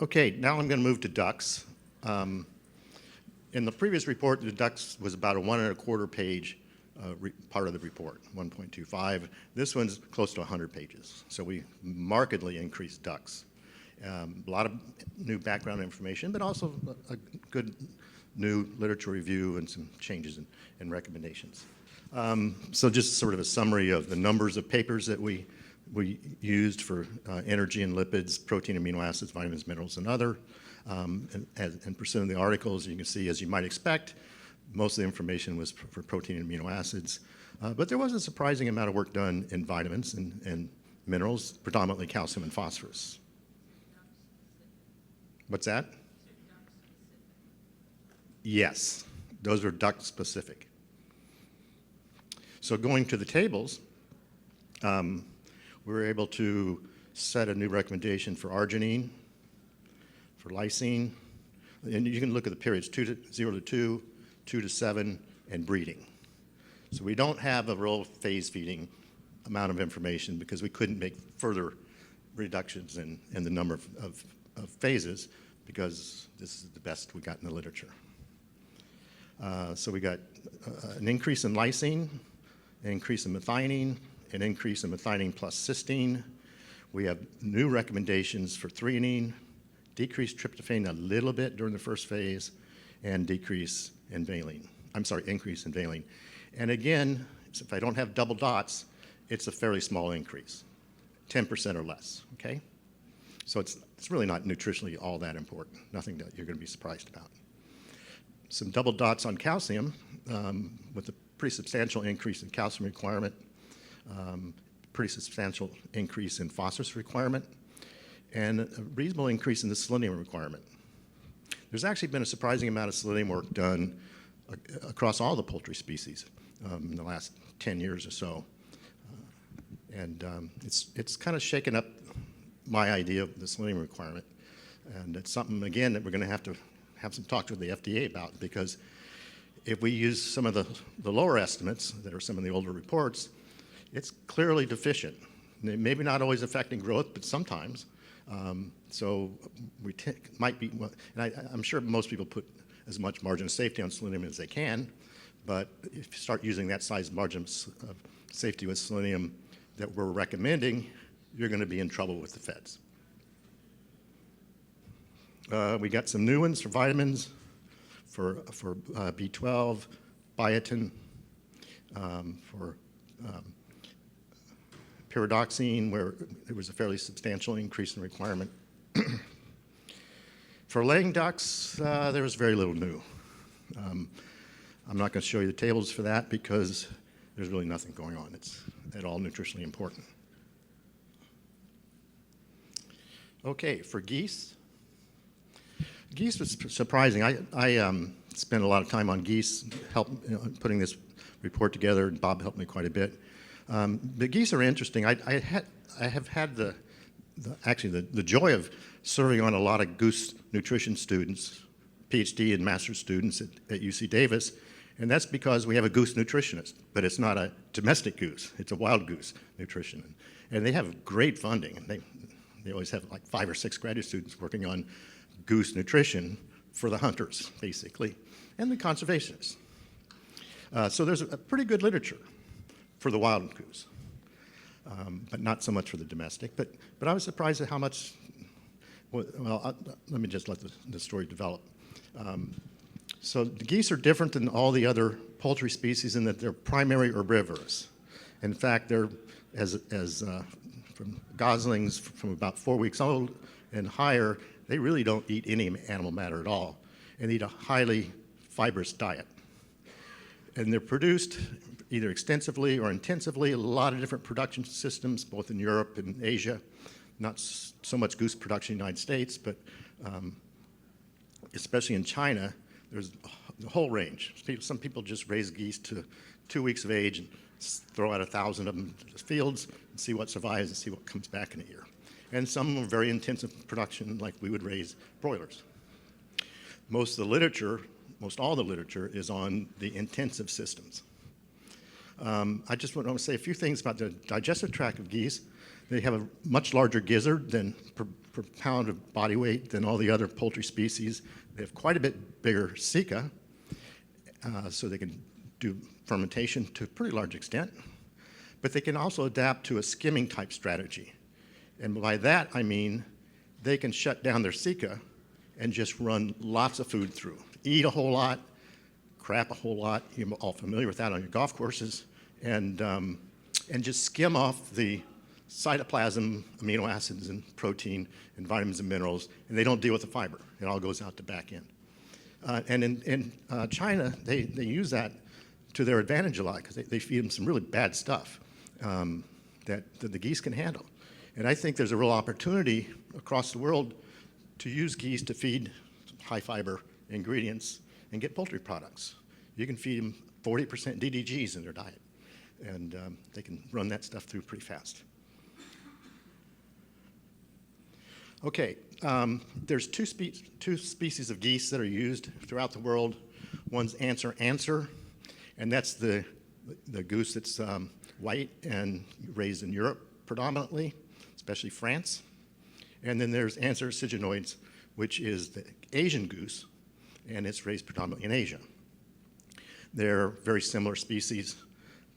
Okay, now I'm going to move to ducks. In the previous report, the ducks was about a 1.25 page part of the report, 1.25. This one's close to 100 pages. So we markedly increased ducks. A lot of new background information, but also a good new literature review and some changes in recommendations. So just sort of a summary of the numbers of papers that we used for energy and lipids, protein, amino acids, vitamins, minerals, and other. And pursuing the articles, you can see, as you might expect, most of the information was for protein and amino acids. But there was a surprising amount of work done in vitamins and minerals, predominantly calcium and phosphorus. What's that? Yes, those were duck specific. So going to the tables, we were able to set a new recommendation for arginine, for lysine, and you can look at the periods 0 to 2, 2 to 7, and breeding. So we don't have a real phase feeding amount of information because we couldn't make further reductions in the number of phases because this is the best we got in the literature. So we got an increase in lysine, an increase in methionine, an increase in methionine plus cysteine. We have new recommendations for threonine, decreased tryptophan a little bit during the first phase, and increase in valine. And again, if I don't have double dots, it's a fairly small increase, 10% or less, okay? So it's really not nutritionally all that important, nothing that you're going to be surprised about. Some double dots on calcium with a pretty substantial increase in calcium requirement, pretty substantial increase in phosphorus requirement, and a reasonable increase in the selenium requirement. There's actually been a surprising amount of selenium work done across all the poultry species in the last 10 years or so. It's kind of shaken up my idea of the selenium requirement. And it's something, again, that we're going to have some talks with the FDA about, because if we use some of the lower estimates that are some of the older reports, it's clearly deficient. Maybe not always affecting growth, but sometimes. So we might be, and I'm sure most people put as much margin of safety on selenium as they can, but if you start using that size margin of safety with selenium that we're recommending, you're going to be in trouble with the feds. We got some new ones for vitamins, for B12, biotin, for pyridoxine, where there was a fairly substantial increase in requirement. For laying ducks, there was very little new. I'm not going to show you the tables for that because there's really nothing going on. It's at all nutritionally important. Okay, for geese. Geese was surprising. I spent a lot of time on geese, putting this report together, and Bob helped me quite a bit. The geese are interesting. I have had the joy of serving on a lot of goose nutrition students, PhD and master's students at UC Davis, and that's because we have a goose nutritionist, but it's not a domestic goose. It's a wild goose nutrition, and they have great funding. And they always have like 5 or 6 graduate students working on goose nutrition for the hunters, basically, and the conservationists. So there's a pretty good literature for the wild goose, but not so much for the domestic. But I was surprised at how much, let me just let the story develop. So the geese are different than all the other poultry species in that they're primary herbivorous. In fact, they're, from goslings from about 4 weeks old and higher, they really don't eat any animal matter at all, and eat a highly fibrous diet. And they're produced either extensively or intensively, a lot of different production systems, both in Europe and Asia. Not so much goose production in the United States, but especially in China, there's a whole range. Some people just raise geese to 2 weeks of age and throw out 1,000 of them to the fields and see what survives and see what comes back in a year. And some are very intensive production, like we would raise broilers. Most all the literature is on the intensive systems. I just want to say a few things about the digestive tract of geese. They have a much larger gizzard than per pound of body weight than all the other poultry species. They have quite a bit bigger ceca, so they can do fermentation to a pretty large extent. But they can also adapt to a skimming type strategy. And by that, I mean they can shut down their ceca and just run lots of food through. Eat a whole lot, crap a whole lot. You're all familiar with that on your golf courses. And just skim off the cytoplasm, amino acids and protein and vitamins and minerals, and they don't deal with the fiber. It all goes out the back end. And in China, they use that to their advantage a lot because they feed them some really bad stuff that the geese can handle. And I think there's a real opportunity across the world to use geese to feed high fiber ingredients and get poultry products. You can feed them 40% DDGs in their diet, and they can run that stuff through pretty fast. Okay, there's two species of geese that are used throughout the world. One's answer, and that's the goose that's white and raised in Europe predominantly, especially France. And then there's answer sigenoides, which is the Asian goose, and it's raised predominantly in Asia. They're very similar species.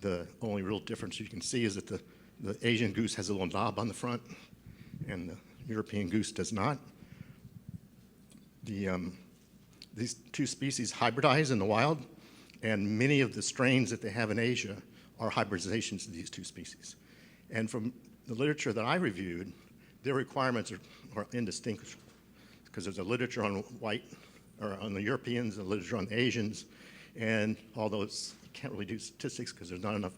The only real difference you can see is that the Asian goose has a little knob on the front, and the European goose does not. These two species hybridize in the wild, and many of the strains that they have in Asia are hybridizations of these two species. And from the literature that I reviewed, their requirements are indistinguishable because there's a literature on white, or on the Europeans, a literature on the Asians, and although you can't really do statistics because there's not enough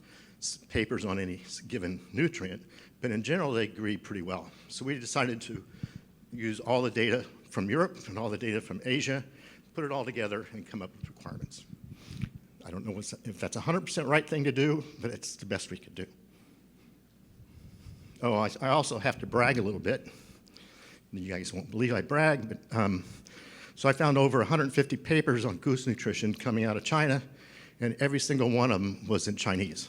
papers on any given nutrient, but in general they agree pretty well. So we decided to use all the data from Europe and all the data from Asia, put it all together and come up with requirements. I don't know if that's 100% right thing to do, but it's the best we could do. Oh, I also have to brag a little bit. You guys won't believe I brag, but so I found over 150 papers on goose nutrition coming out of China, and every single one of them was in Chinese,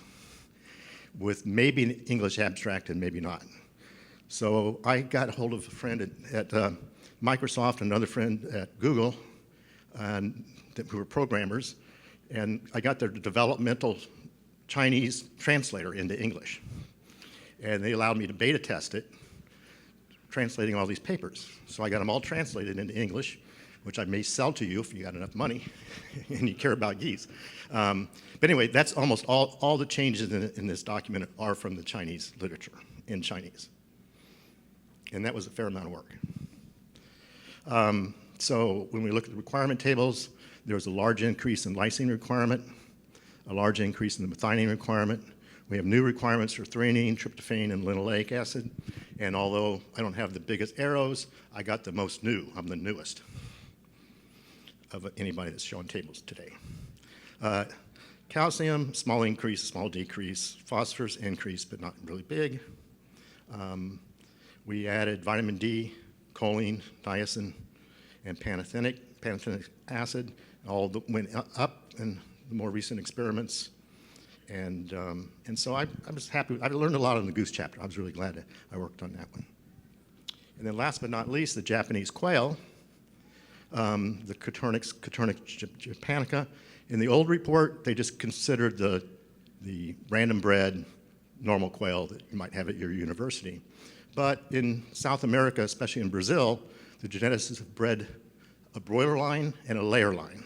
with maybe an English abstract and maybe not. So I got a hold of a friend at Microsoft and another friend at Google, who were programmers, and I got their developmental Chinese translator into English. And they allowed me to beta test it, translating all these papers. So I got them all translated into English, which I may sell to you if you got enough money and you care about geese. But anyway, that's almost all the changes in this document are from the Chinese literature in Chinese. And that was a fair amount of work. So when we look at the requirement tables, there was a large increase in lysine requirement, a large increase in the methionine requirement. We have new requirements for threonine, tryptophan, and linoleic acid. And although I don't have the biggest arrows, I got the most new. I'm the newest of anybody that's showing tables today. Calcium, small increase, small decrease. Phosphorus increase, but not really big. We added vitamin D, choline, niacin, and pantothenic acid. All went up in the more recent experiments. And so I was happy. I learned a lot on the goose chapter. I was really glad that I worked on that one. And then last but not least, the Japanese quail, the Coturnix japonica. In the old report, they just considered the random bred normal quail that you might have at your university. But in South America, especially in Brazil, the geneticists have bred a broiler line and a layer line.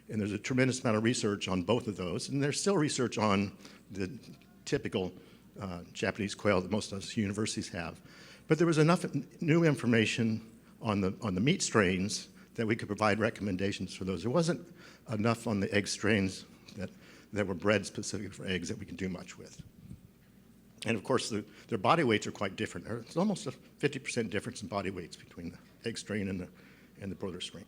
And there's a tremendous amount of research on both of those. And there's still research on the typical Japanese quail that most of us universities have. But there was enough new information on the meat strains that we could provide recommendations for those. There wasn't enough on the egg strains that were bred specifically for eggs that we can do much with. And of course, their body weights are quite different. There's almost a 50% difference in body weights between the egg strain and the broiler strain.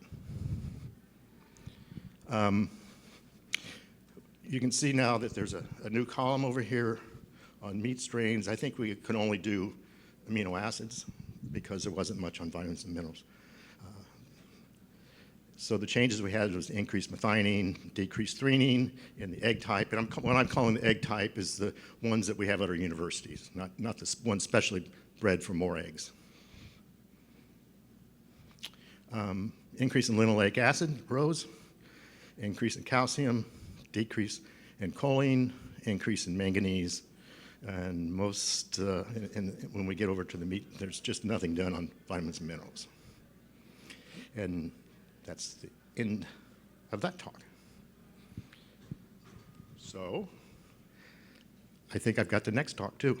You can see now that there's a new column over here on meat strains. I think we could only do amino acids because there wasn't much on vitamins and minerals. So the changes we had was increased methionine, decreased threonine in the egg type. And what I'm calling the egg type is the ones that we have at our universities, not the ones specially bred for more eggs. Increase in linoleic acid, rose. Increase in calcium, decrease in choline, increase in manganese, and when we get over to the meat, there's just nothing done on vitamins and minerals. And that's the end of that talk. So I think I've got the next talk too.